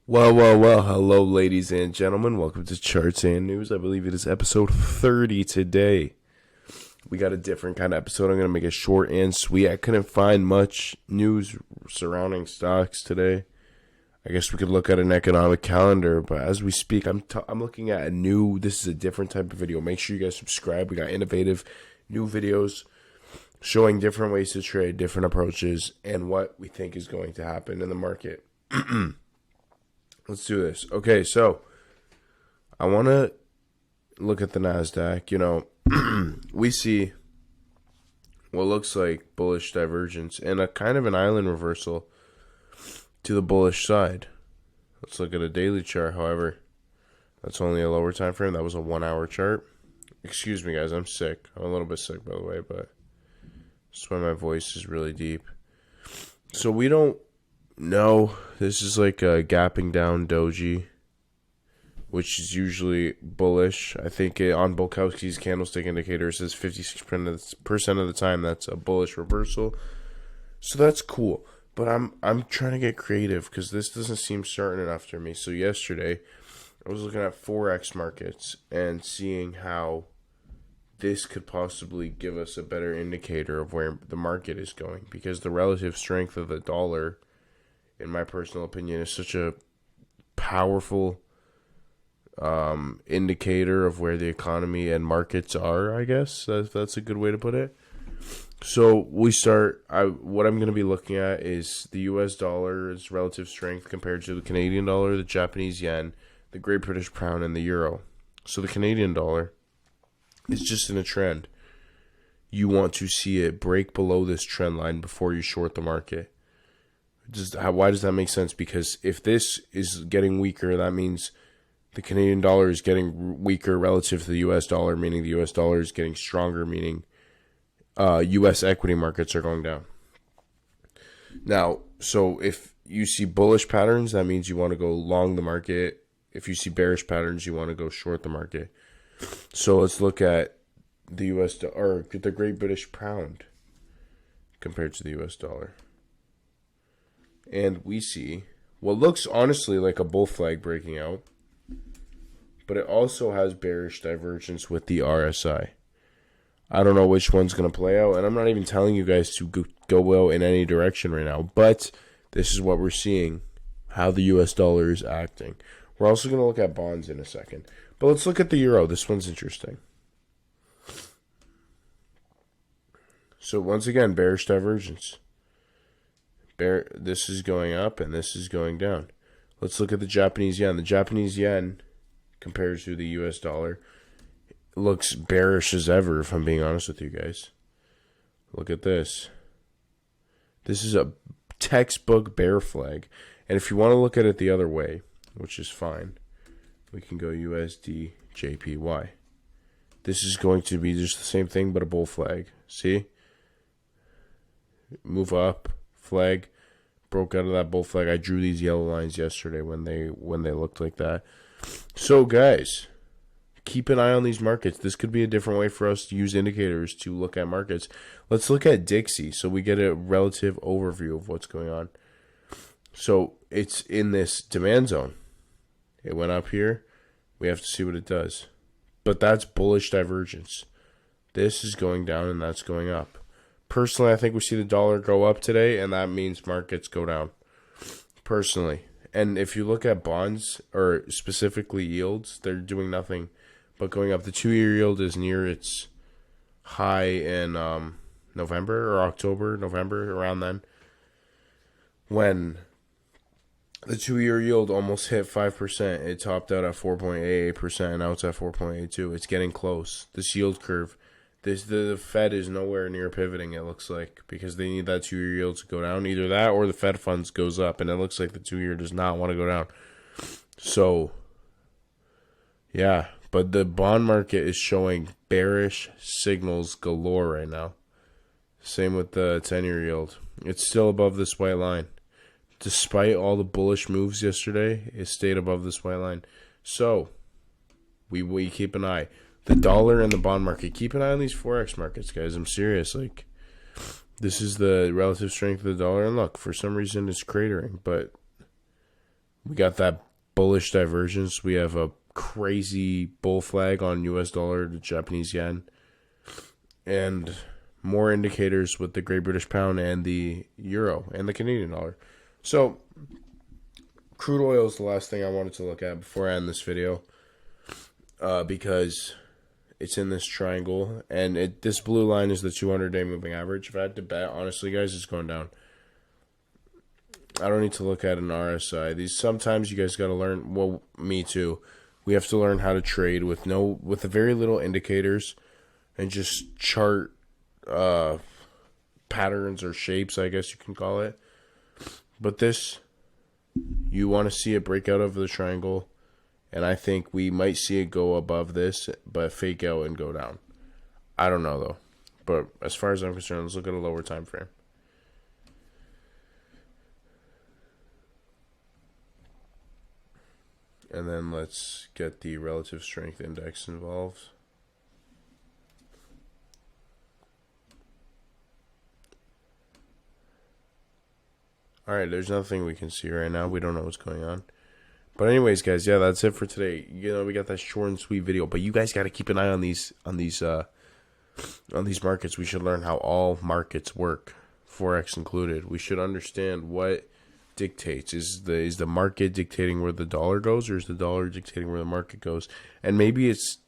Well, hello, ladies and gentlemen. Welcome to Charts and News. I believe it is episode 30 today. We got a different kind of episode. I'm going to make it short and sweet. I couldn't find much news surrounding stocks today. I guess we could look at an economic calendar, but as we speak, I'm looking at this is a different type of video. Make sure you guys subscribe. We got innovative new videos showing different ways to trade, different approaches, and what we think is going to happen in the market. Let's do this. Okay, so I want to look at the Nasdaq. We see what looks like bullish divergence and a kind of an island reversal to the bullish side. Let's look at a daily chart. However, that's only a lower time frame. That was a 1 hour chart. Excuse me, guys. I'm sick. I'm a little bit sick, by the way, but that's why my voice is really deep. So we don't know. This is like a gapping down doji, which is usually bullish. I think on Bolkowski's candlestick indicator it says 56% of the time that's a bullish reversal. So that's cool. But I'm trying to get creative because this doesn't seem certain enough to me. So yesterday I was looking at Forex markets and seeing how this could possibly give us a better indicator of where the market is going, because the relative strength of the dollar, in my personal opinion, is such a powerful indicator of where the economy and markets are. I guess that's a good way to put it. So we start. What I'm going to be looking at is the U.S. dollar's relative strength compared to the Canadian dollar, the Japanese yen, the Great British Pound, and the euro. So the Canadian dollar is just in a trend. You want to see it break below this trend line before you short the market. Why does that make sense? Because if this is getting weaker, that means the Canadian dollar is getting weaker relative to the U.S. dollar, meaning the U.S. dollar is getting stronger, meaning U.S. equity markets are going down. Now, so if you see bullish patterns, that means you want to go long the market. If you see bearish patterns, you want to go short the market. So let's look at the U.S. or the Great British Pound compared to the U.S. dollar. And we see what looks honestly like a bull flag breaking out, but it also has bearish divergence with the RSI. I don't know which one's going to play out, and I'm not even telling you guys to go out in any direction right now, but this is what we're seeing, how the US dollar is acting. We're also going to look at bonds in a second, but let's look at the euro. This one's interesting. So once again, bearish divergence. This is going up and this is going down. Let's look at the Japanese yen. The Japanese yen compared to the US dollar looks bearish as ever, if I'm being honest with you guys. Look at this. This is a textbook bear flag. And if you want to look at it the other way, which is fine, we can go USD JPY. This is going to be just the same thing but a bull flag. See? Move up. Flag broke out of that bull flag. I drew these yellow lines yesterday when they looked like that. So guys, keep an eye on these markets. This could be a different way for us to use indicators to look at markets. Let's look at Dixie so we get a relative overview of what's going on. So it's in this demand zone. It went up here. We have to see what it does. But that's bullish divergence. This is going down and that's going up. Personally, I think we see the dollar go up today, and that means markets go down. Personally. And if you look at bonds, or specifically yields, they're doing nothing but going up. The 2-year yield is near its high in November or October, November, around then, when the 2-year yield almost hit 5%. It topped out at 4.88%, and now it's at 4.82. It's getting close. This yield curve. The Fed is nowhere near pivoting, it looks like, because they need that 2-year yield to go down. Either that or the Fed funds goes up, and it looks like the 2-year does not want to go down. So, yeah, but the bond market is showing bearish signals galore right now. Same with the 10-year yield. It's still above this white line. Despite all the bullish moves yesterday, it stayed above this white line. So, we keep an eye. The dollar and the bond market. Keep an eye on these Forex markets, guys. I'm serious. This is the relative strength of the dollar. And look, for some reason, it's cratering. But We got that bullish divergence. We have a crazy bull flag on US dollar to Japanese yen. And more indicators with the Great British Pound and the Euro and the Canadian dollar. So, crude oil is the last thing I wanted to look at before I end this video. Because it's in this triangle. And this blue line is the 200-day moving average. If I had to bet, honestly, guys, it's going down. I don't need to look at an RSI. Sometimes you guys got to learn. Well, me too. We have to learn how to trade with very little indicators, and just chart patterns or shapes, I guess you can call it. But this, you want to see it break out of the triangle, and I think we might see it go above this, but fake out and go down. I don't know though. But as far as I'm concerned, let's look at a lower time frame. And then let's get the relative strength index involved. Alright, there's nothing we can see right now. We don't know what's going on. But anyways, guys, yeah, that's it for today. We got that short and sweet video. But you guys got to keep an eye on these markets. We should learn how all markets work, Forex included. We should understand what dictates. Is the market dictating where the dollar goes, or is the dollar dictating where the market goes? And maybe it's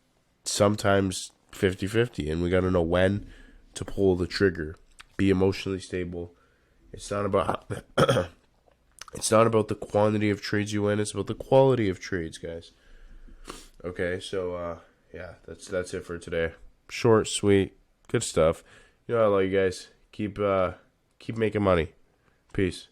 sometimes 50-50, and we got to know when to pull the trigger. Be emotionally stable. It's not about it's not about the quantity of trades you win, it's about the quality of trades, guys. Okay, so yeah, that's it for today. Short, sweet, good stuff. I love you guys. Keep making money. Peace.